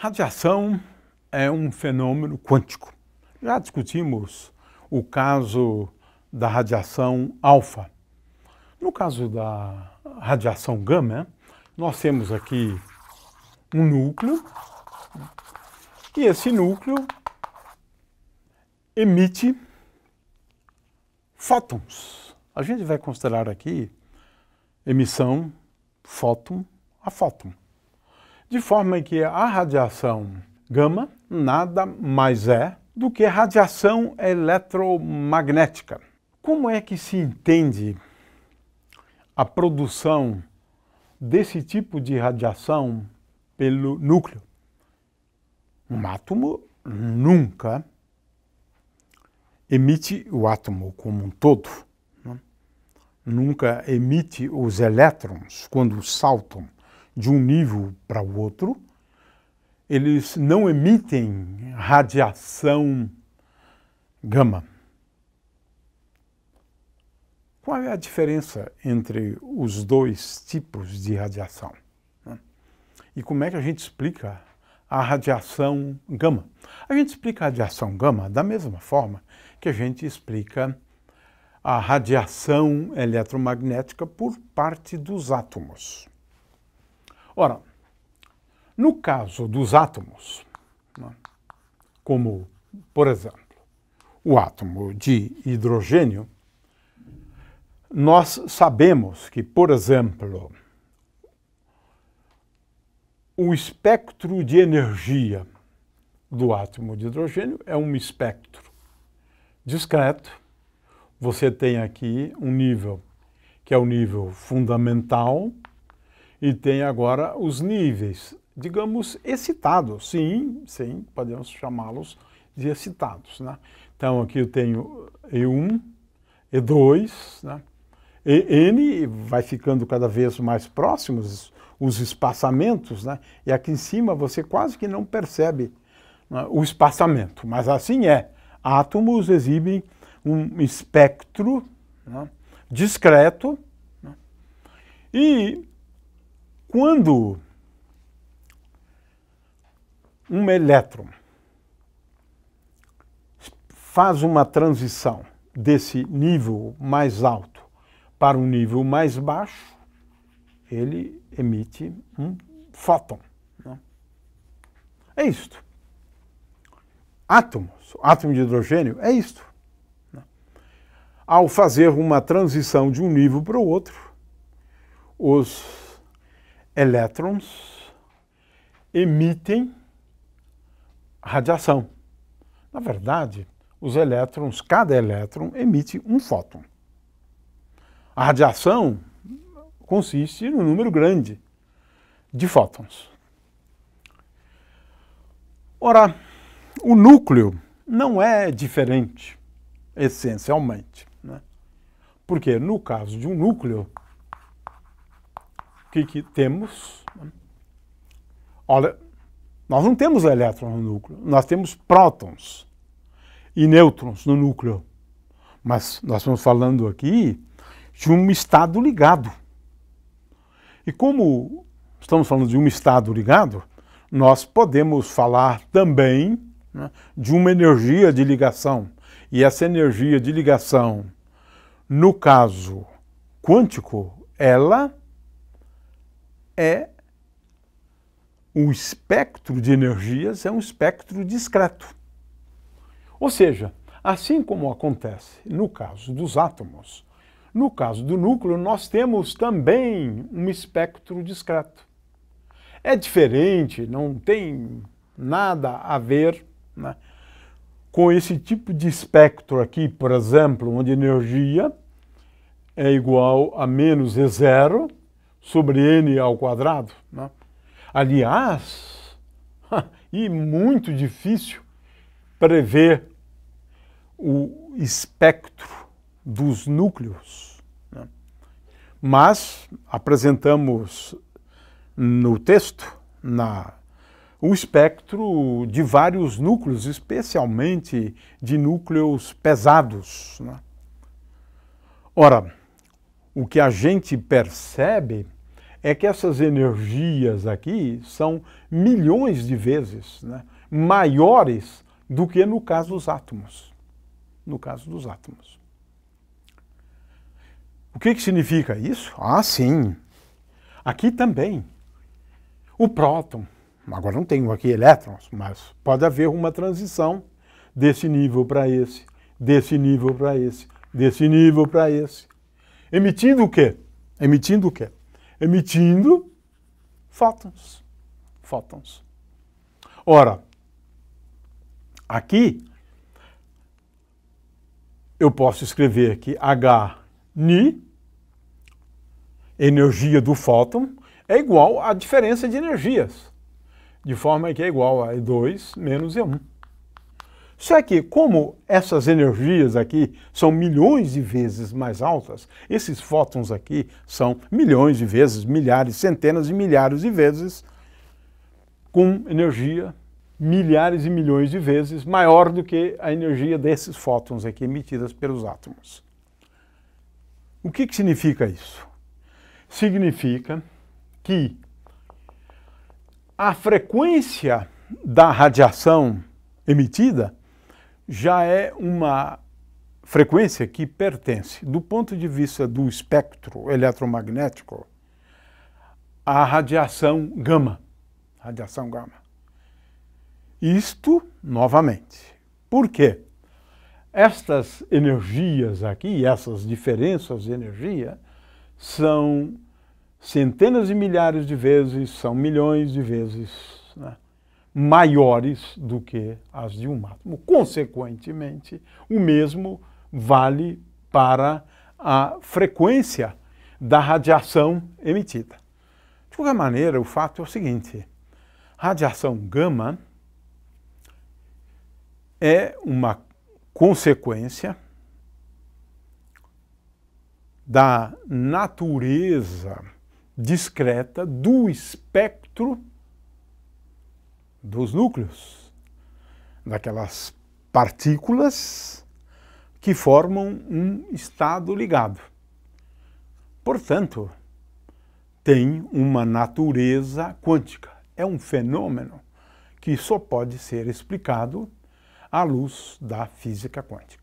Radiação é um fenômeno quântico. Já discutimos o caso da radiação alfa. No caso da radiação gama, nós temos aqui um núcleo e esse núcleo emite fótons. A gente vai considerar aqui emissão fóton a fóton. De forma que a radiação gama nada mais é do que radiação eletromagnética. Como é que se entende a produção desse tipo de radiação pelo núcleo? Um átomo nunca emite o átomo como um todo, nunca emite os elétrons quando saltam de um nível para o outro. Eles não emitem radiação gama. Qual é a diferença entre os dois tipos de radiação? E como é que a gente explica a radiação gama? A gente explica a radiação gama da mesma forma que a gente explica a radiação eletromagnética por parte dos átomos. Ora, no caso dos átomos, como, por exemplo, o átomo de hidrogênio, nós sabemos que, por exemplo, o espectro de energia do átomo de hidrogênio é um espectro discreto. Você tem aqui um nível que é o nível fundamental e tem agora os níveis, digamos, excitados. Sim, podemos chamá-los de excitados, né? Então aqui eu tenho E1, E2, né? N vai ficando cada vez mais próximos os espaçamentos, né? E aqui em cima você quase que não percebe, né, o espaçamento, mas assim é. Átomos exibem um espectro, né, discreto, né? E quando um elétron faz uma transição desse nível mais alto para um nível mais baixo, ele emite um fóton, né? É isto. Átomo de hidrogênio é isto, né? Ao fazer uma transição de um nível para o outro, os elétrons emitem radiação. Na verdade, os elétrons, cada elétron emite um fóton. A radiação consiste num número grande de fótons. Ora, o núcleo não é diferente, essencialmente, né? Porque no caso de um núcleo, o que temos? Olha, nós não temos elétrons no núcleo, nós temos prótons e nêutrons no núcleo. Mas nós estamos falando aqui de um estado ligado. E como estamos falando de um estado ligado, nós podemos falar também, né, de uma energia de ligação. E essa energia de ligação, no caso quântico, ela é um espectro de energias, é um espectro discreto. Ou seja, assim como acontece no caso dos átomos, no caso do núcleo, nós temos também um espectro discreto. É diferente, não tem nada a ver, né, com esse tipo de espectro aqui, por exemplo, onde energia é igual a menos E0 sobre N ao quadrado, né? Aliás, e muito difícil prever o espectro dos núcleos, né? Mas apresentamos no texto o espectro de vários núcleos, especialmente de núcleos pesados, né? Ora, o que a gente percebe é que essas energias aqui são milhões de vezes, né, maiores do que no caso dos átomos. No caso dos átomos. O que significa isso? Ah, sim. Aqui também. O próton, agora não tenho aqui elétrons, mas pode haver uma transição desse nível para esse, desse nível para esse, desse nível para esse. Emitindo o quê? Emitindo o quê? Emitindo fótons. Fótons. Ora, aqui eu posso escrever aqui H-ni, energia do fóton, é igual à diferença de energias, de forma que é igual a E2 menos E1. Só que, como essas energias aqui são milhões de vezes mais altas, esses fótons aqui são milhões de vezes, milhares, centenas de milhares de vezes, com energia milhares e milhões de vezes maior do que a energia desses fótons aqui emitidas pelos átomos. O que significa isso? Significa que a frequência da radiação emitida já é uma frequência que pertence, do ponto de vista do espectro eletromagnético, à radiação gama. Radiação gama. Isto, novamente. Por quê? Estas energias aqui, essas diferenças de energia, são centenas de milhares de vezes, são milhões de vezes, né, maiores do que as de um átomo. Consequentemente, o mesmo vale para a frequência da radiação emitida. De qualquer maneira, o fato é o seguinte: radiação gama é uma consequência da natureza discreta do espectro dos núcleos, daquelas partículas que formam um estado ligado. Portanto, tem uma natureza quântica. É um fenômeno que só pode ser explicado à luz da física quântica.